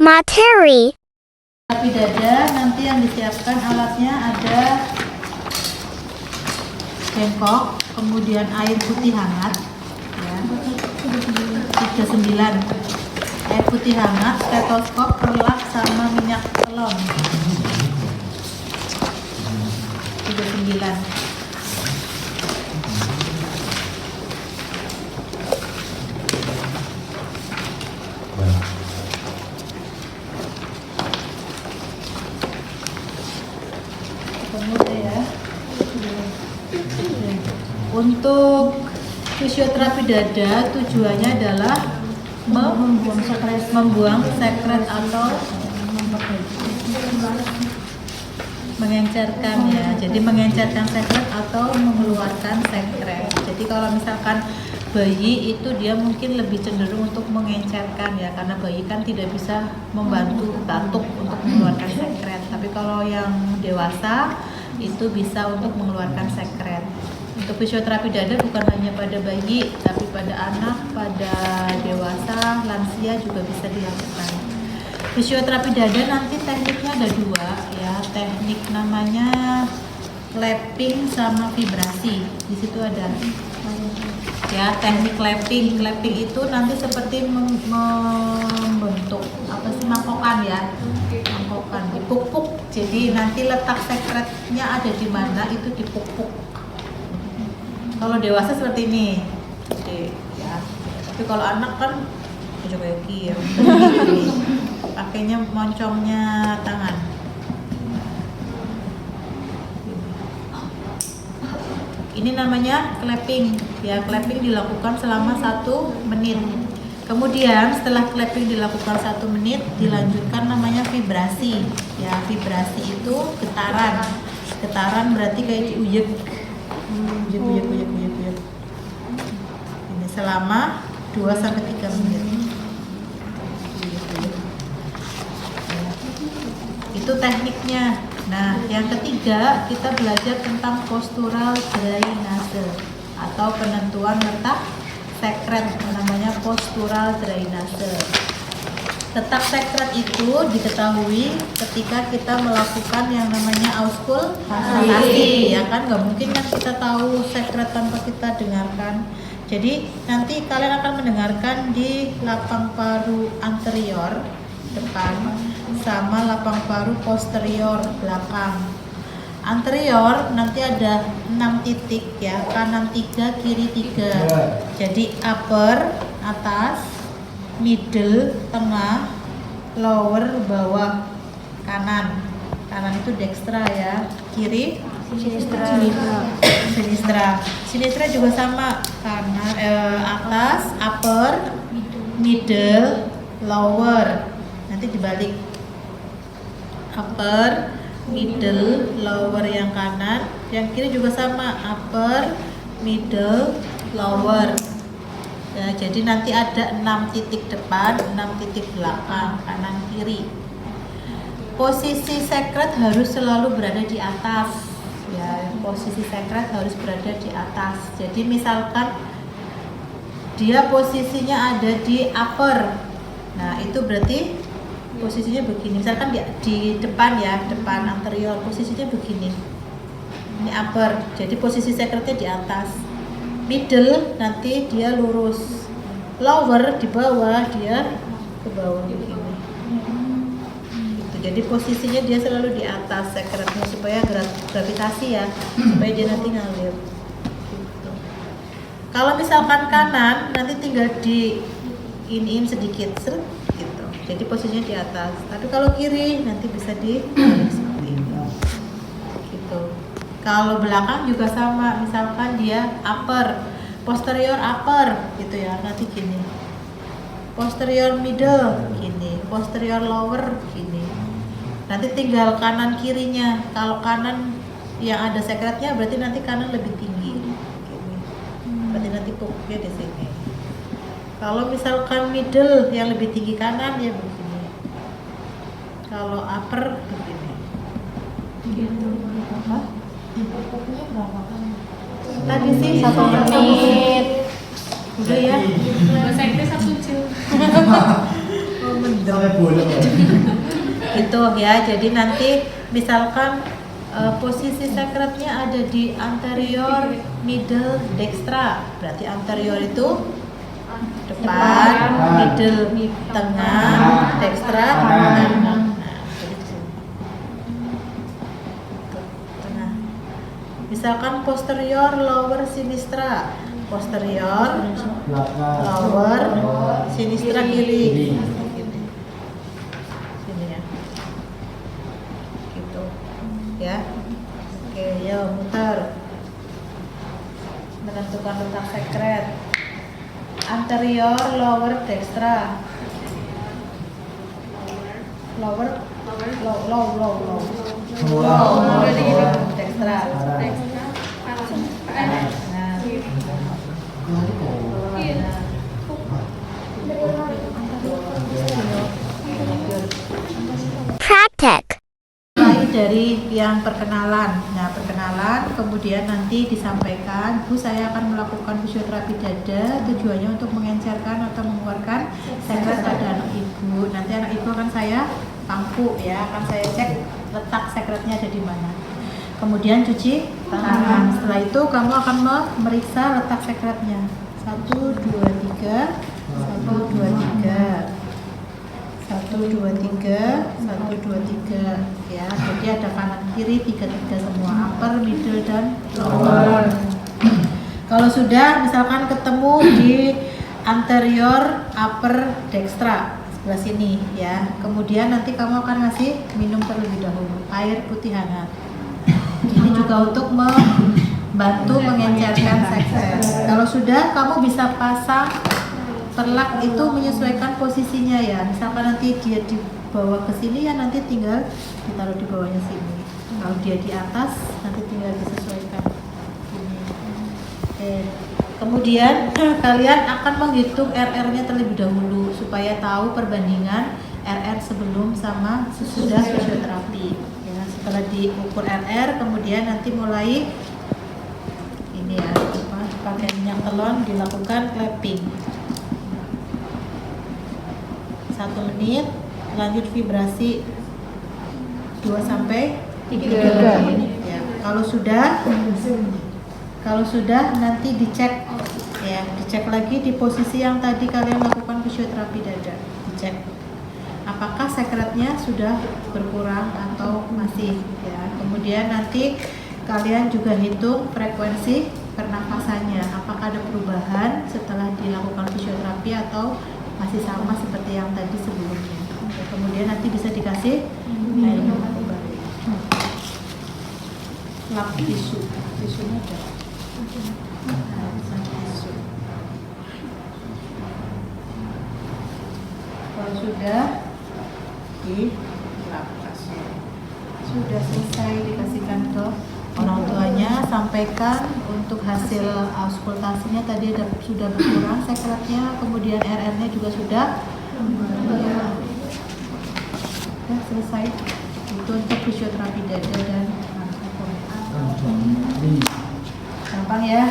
materi. Terapi dada nanti yang disiapkan alatnya ada bengkok, kemudian air putih hangat, ya, 39, air putih hangat, stetoskop, perlak, sama minyak telon, 39. Untuk fisioterapi dada tujuannya adalah membuang sekret atau mengencerkan, ya. Jadi mengencerkan sekret atau mengeluarkan sekret. Jadi kalau misalkan bayi itu dia mungkin lebih cenderung untuk mengencerkan, ya, karena bayi kan tidak bisa membantu batuk untuk mengeluarkan sekret. Tapi kalau yang dewasa itu bisa untuk mengeluarkan sekret. Untuk fisioterapi dada bukan hanya pada bayi, tapi pada anak, pada dewasa, lansia juga bisa dilakukan. Fisioterapi dada nanti tekniknya ada dua, ya. Teknik namanya clapping sama vibrasi. Di situ ada, ya, teknik clapping. Clapping itu nanti seperti membentuk apa sih, mangkokan, ya, mangkokan, dipuk-puk. Jadi nanti letak sekretnya ada di mana itu dipuk-puk. Kalau dewasa seperti ini, jadi, ya. Tapi kalau anak kan coba ya, pakainya moncongnya tangan. Ini namanya clapping, ya. Clapping dilakukan selama 1 menit. Kemudian setelah clapping dilakukan 1 menit, dilanjutkan namanya vibrasi, ya. Vibrasi itu getaran. Getaran berarti kayak diuyek. Uyek. Ini selama 2-3 menit. Itu tekniknya. Nah, yang ketiga kita belajar tentang postural drainase atau penentuan letak sekret, namanya postural drainase. Letak sekret itu diketahui ketika kita melakukan yang namanya auskultasi, ya kan? Nggak mungkin kan kita tahu sekret tanpa kita dengarkan. Jadi nanti kalian akan mendengarkan di lapang paru anterior depan sama lapang paru posterior belakang. Anterior nanti ada 6 titik, ya, kanan 3, kiri 3. Jadi upper atas, middle tengah, lower bawah, kanan. Kanan itu dextra, ya, kiri sinistra. Sinistra juga sama, kanan atas, upper, middle, lower. Nanti dibalik, upper, middle, lower yang kanan, yang kiri juga sama, upper, middle, lower. Ya, jadi nanti ada 6 titik depan, 6 titik belakang, kanan kiri. Posisi sekret harus selalu berada di atas, ya. Posisi sekret harus berada di atas. Jadi misalkan dia posisinya ada di upper, nah itu berarti posisinya begini. Misalkan di depan, ya, depan anterior, posisinya begini. Ini upper, jadi posisi sekretnya di atas. Middle nanti dia lurus, lower di bawah, dia ke bawah begini. Gitu. Jadi posisinya dia selalu di atas sekretnya supaya gravitasi, ya, supaya dia nanti ngalir. Gitu. Kalau misalkan kanan nanti tinggal di iniin sedikit, seret, gitu. Jadi posisinya di atas. Tapi kalau kiri nanti bisa di seperti ini. Gitu. Kalau belakang juga sama, misalkan dia upper, posterior upper, gitu, ya, nanti gini. Posterior middle, gini. Posterior lower, gini. Nanti tinggal kanan kirinya. Kalau kanan yang ada sekretnya berarti nanti kanan lebih tinggi, gini. Berarti nanti pupuknya di sini. Kalau misalkan middle yang lebih tinggi kanan, ya begini. Kalau upper begini. Gitu. Apa? Pupuknya berapa kan? Tadi sih 1 menit. Udah, ya. Bahasa Inggris 1 jam. Oh, menit. Pinternya boleh. Gitu ya. Jadi nanti misalkan posisi sekretnya ada di anterior, middle, dextra. Berarti anterior itu depan, middle tengah, dextra kanan. Nah, jadi di sini. Tengah. Misalkan posterior, lower, sinistra. Posterior, lower, sinistra kiri. Sini ya. Gitu. Ya. Oke, yuk muter. Menentukan letak sekret. Anterior, lower, dextra. Lower, low, dextra. Praktek. Mulai dari yang perkenalan. Nah, perkenalan kemudian nanti disampaikan, Bu, saya akan melakukan fisioterapi dada, tujuannya untuk mengencerkan atau mengeluarkan sekret pada anak ibu. Nanti anak ibu akan saya pangku ya, akan saya cek letak sekretnya ada di mana. Kemudian cuci tangan. Setelah itu kamu akan memeriksa letak sekretnya. 1, 2, 3, 1, 2, 3. 1, 2, 3, 1, 2, 3 ya. Jadi ada kanan kiri 3 semua, upper, middle dan lower. Kalau sudah misalkan ketemu di anterior, upper, dextra sebelah sini ya. Kemudian nanti kamu akan ngasih minum terlebih dahulu air putih hangat. Ini juga untuk membantu mengencerkan sekret. Kalau sudah, kamu bisa pasang perlak itu menyesuaikan posisinya ya. Misalkan nanti dia dibawa ke sini ya, nanti tinggal ditaruh di bawahnya sini. Kalau dia di atas, nanti tinggal disesuaikan ini. Oke. Kemudian kalian akan menghitung RR-nya terlebih dahulu supaya tahu perbandingan RR sebelum sama sesudah fisioterapi. Ya, setelah diukur RR, kemudian nanti mulai ini ya, pakai minyak telon dilakukan clapping. 1 menit, lanjut vibrasi 2 sampai 3 menit ya. Kalau sudah nanti dicek ya, dicek lagi di posisi yang tadi kalian lakukan fisioterapi dada. Dicek apakah sekretnya sudah berkurang atau masih ya. Kemudian nanti kalian juga hitung frekuensi pernafasannya, apakah ada perubahan setelah dilakukan fisioterapi atau masih sama seperti yang tadi sebelumnya. Kemudian nanti bisa dikasih air minum kembali. Lap tisunya ada. Tisu. Kalau sudah dilap kasih. Sudah selesai dikasihkan ke orang tuanya, sampaikan untuk hasil auskultasinya tadi sudah berkurang sekretnya, kemudian RR-nya juga sudah selesai. Itu untuk fisioterapi dada dan gampang ya.